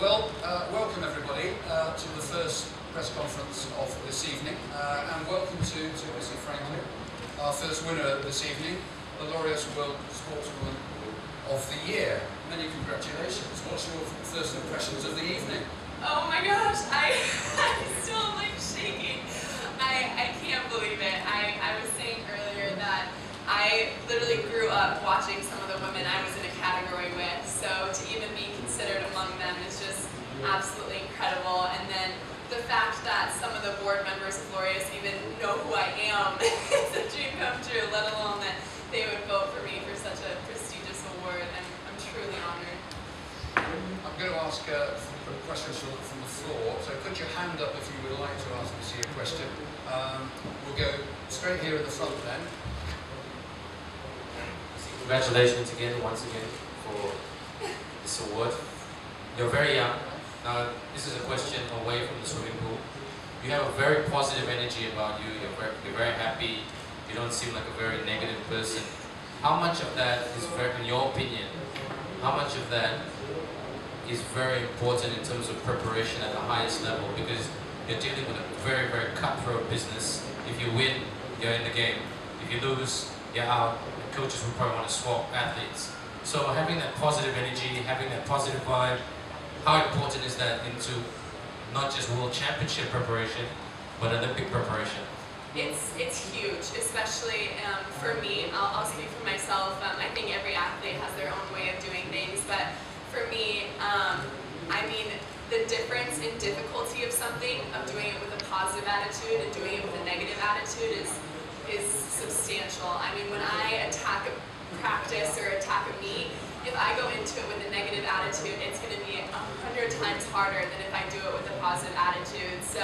Well, welcome everybody to the first press conference of this evening, and welcome to Missy Franklin, our first winner this evening, the Laureus World Sportswoman of the Year. Many congratulations. What's your first impressions of the evening? Oh my gosh, I'm still like shaking. I can't believe it. I was saying earlier that I literally grew up watching some of the women I was in a category with, so to even be considered among them is just absolutely incredible. And then the fact that some of the board members of Laureus even know who I am is a dream come true, let alone that they would vote for me for such a prestigious award. I'm truly honored. I'm going to ask questions from the floor, so put your hand up if you would like to ask Missy a question. We'll go straight here at the front then. Congratulations again, once again, for this award. You're very young. Now, this is a question away from the swimming pool. You have a very positive energy about you. You're very happy. You don't seem like a very negative person. How much of that is, in your opinion, how much of that is very important in terms of preparation at the highest level? Because you're dealing with a very, very cutthroat business. If you win, you're in the game. If you lose, you're out. Coaches will probably want to swap athletes. So having that positive energy, having that positive vibe, how important is that into not just World Championship preparation, but Olympic preparation? It's huge, especially for me. I'll speak for myself. I think every athlete has their own way of doing things, but for me, I mean, the difference in difficulty of something, of doing it with a positive attitude and doing it with a negative attitude is substantial. I mean, when I attack a practice or attack a meet, if I go into it with a negative attitude, it's going to be 100 times harder than if I do it with a positive attitude. So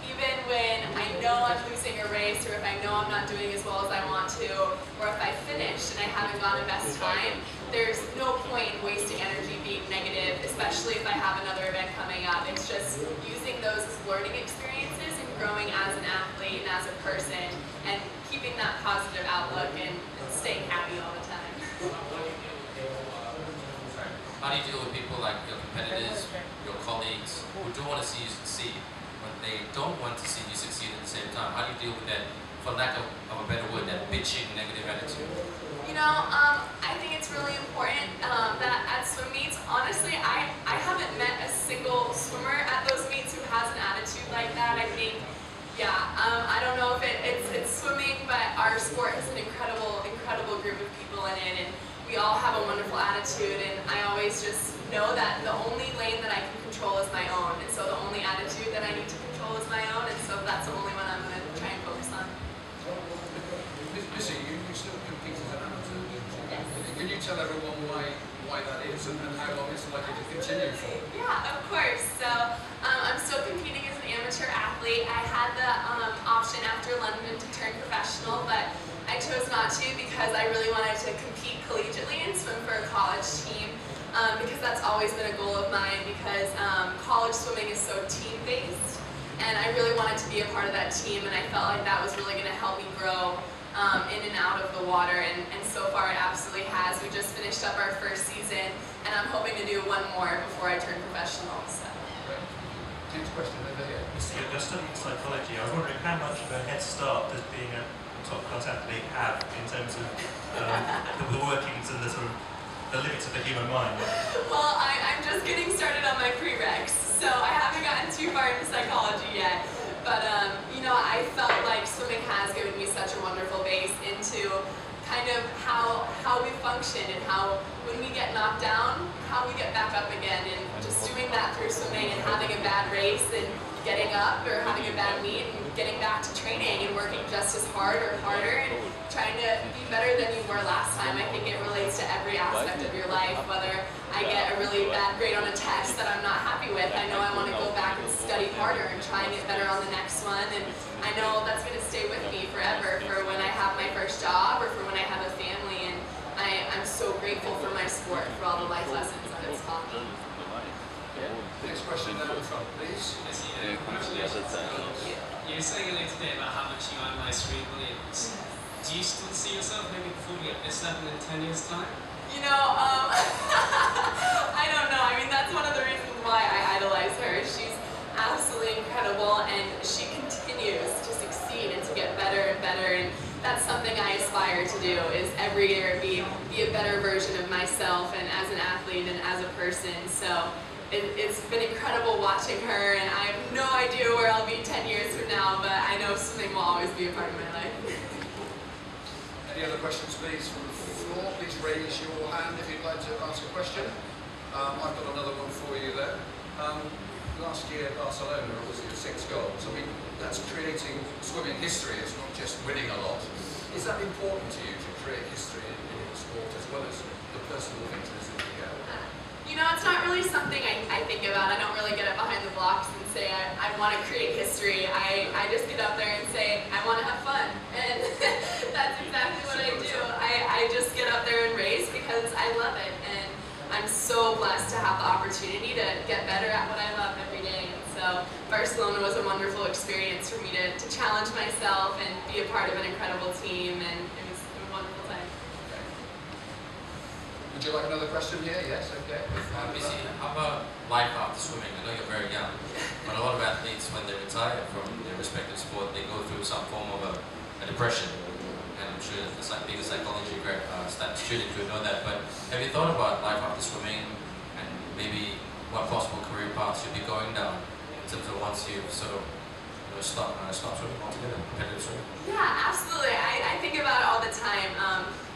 even when I know I'm losing a race, or if I know I'm not doing as well as I want to, or if I finish and I haven't gone a best time, there's no point in wasting energy being negative, especially if I have another event coming up. It's just using those as learning experiences and growing as an athlete and as a person, and keeping that positive outlook and staying happy all the time. How do you deal with people like your competitors, your colleagues, who do want to see you succeed, but they don't want to see you succeed at the same time? How do you deal with that, for lack of a better word, that bitching negative attitude? You know, I think it's really important that at swim meets, honestly, I haven't met a single swimmer at those meets who has an attitude like that. I think, yeah, I don't know if it's swimming, but our sport has an incredible group of people in it, and we all have a wonderful attitude, and I always just know that the only lane that I can control is my own, and so the only attitude that I need to control is my own, and so that's the only one I'm going to try and focus on. Missy, you still compete as an amateur. Yes. Can you tell everyone why that is and how long it's likely to continue for? Yeah, of course. So I'm still competing as an amateur athlete. I had the option after London to turn professional, but I chose not to because I really wanted to compete collegiately and swim for a college team, because that's always been a goal of mine, because college swimming is so team-based, and I really wanted to be a part of that team, and I felt like that was really going to help me grow in and out of the water, and so far it absolutely has. We just finished up our first season, and I'm hoping to do one more before I turn professional. So. Next question over here. Missy, you're studying psychology. I was wondering how much of a head start does being a top-class athlete have in terms of the workings and the sort of the limits of the human mind? Well, I'm just getting started on my prereqs, so I haven't gotten too far into psychology yet. But you know, I felt like swimming has given me such a wonderful base into kind of how we function, and how when we get knocked down, how we get back up again, and just doing that through swimming, and having a bad race and getting up, or having a bad meet and getting back to training and working just as hard or harder and trying to be better than you were last time. I think it relates to every aspect of your life, whether I get a really bad grade on a test that I'm not happy with. I know I want to go back and study harder and try and get better on the next one, and I know that's going to stay with me forever for when I have my first job or for when I have a family, and I'm so grateful for my sport, for all the life lessons that it's taught me. Next question down the front, please. Missy, congratulations. You were saying earlier today about how much you idolize Serena Williams. Do you still see yourself maybe performing at this level in 10 years' time? You know, I don't know. I mean, that's one of the reasons why I do is every year be a better version of myself and as an athlete and as a person. So it's been incredible watching her, and I have no idea where I'll be 10 years from now, but I know swimming will always be a part of my life. Any other questions, please, from the floor? Please raise your hand if you'd like to ask a question. I've got another one for you there. Last year, Barcelona, obviously, 6 goals. I mean, that's creating swimming history. It's not just winning a lot. Is that important to you to create history in your sport as well as the personal victories that you get? You know, it's not really something I think about. I don't really get up behind the blocks and say I want to create history. I just get up there and say I want to have fun. And that's exactly what I do. I just get up there and race because I love it. And I'm so blessed to have the opportunity to get better at what I love every day. And so Barcelona was a wonderful experience for me to challenge myself and be a part of an incredible team, and it was a wonderful time. Okay. Would you like another question here? Yes, okay. Missy, how about life after swimming? I know you're very young, but a lot of athletes, when they retire from their respective sport, they go through some form of a depression. And I'm sure being a psychology student, you know that. But have you thought about life after swimming and maybe what possible career paths you'll be going down in terms of once you've sort of stop swimming altogether, competitive swimming? Yeah, absolutely. I think about it all the time.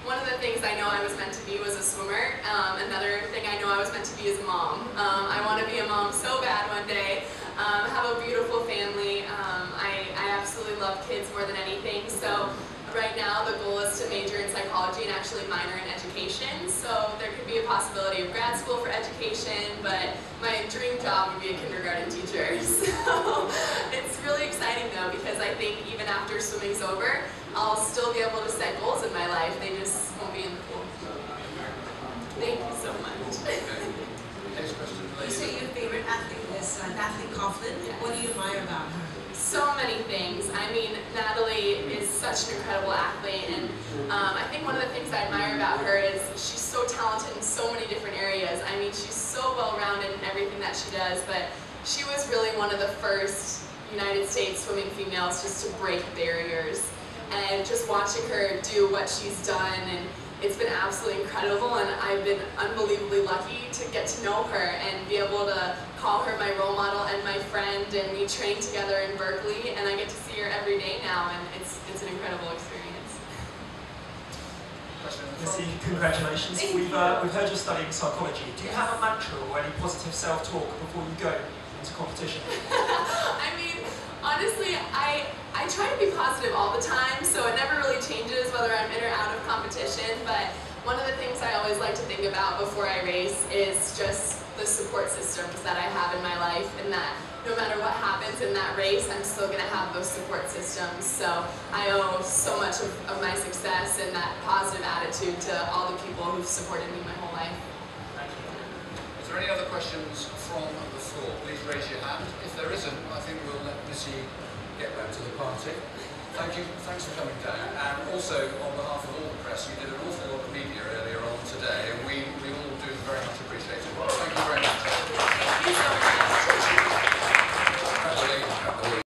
One of the things I know I was meant to be was a swimmer. Another thing I know I was meant to be is a mom. I want to be a mom so bad one day. Have a beautiful family. I absolutely love kids more than anything. So right now the goal is to major in psychology and actually minor in education. So there could be a possibility of grad school for education, but my dream job would be a kindergarten teacher. So it's really exciting though, because I think even after swimming's over, I'll still be able to set goals in my life. They just won't be in the pool. Thank you so much. Next question, You please. say your favorite athlete is Natalie Coughlin. Yes. What do you admire about her? So many things. I mean, Natalie is such an incredible athlete, and I think one of the things I admire about her is she's so talented in so many different areas. I mean, she's so well-rounded in everything that she does, but she was really one of the first United States swimming females just to break barriers. And just watching her do what she's done, and it's been absolutely incredible, and I've been unbelievably lucky to get to know her and be able to call her my role model and my friend, and we train together in Berkeley, and I get to see her every day now, and it's an incredible experience. Question in the Missy, front. congratulations. Thank We've heard you're studying psychology. Do you Yes. have a mantra or any positive self-talk before you go into competition? I mean, honestly, I try to be positive all the time, so it never really changes whether I'm in or out of competition, but one of the things I always like to think about before I race is just the support systems that I have in my life, and that no matter what happens in that race, I'm still going to have those support systems. So I owe so much of my success and that positive attitude to all the people who've supported me my whole life. Thank you. Is there any other questions from the floor? Please raise your hand. If there isn't, I think we'll let Missy get back to the party. Thank you. Thanks for coming down. And also, on behalf of all the press, you did an awful lot of media earlier on today, and we all do very much appreciate it. Thank you very much. Thank you so much.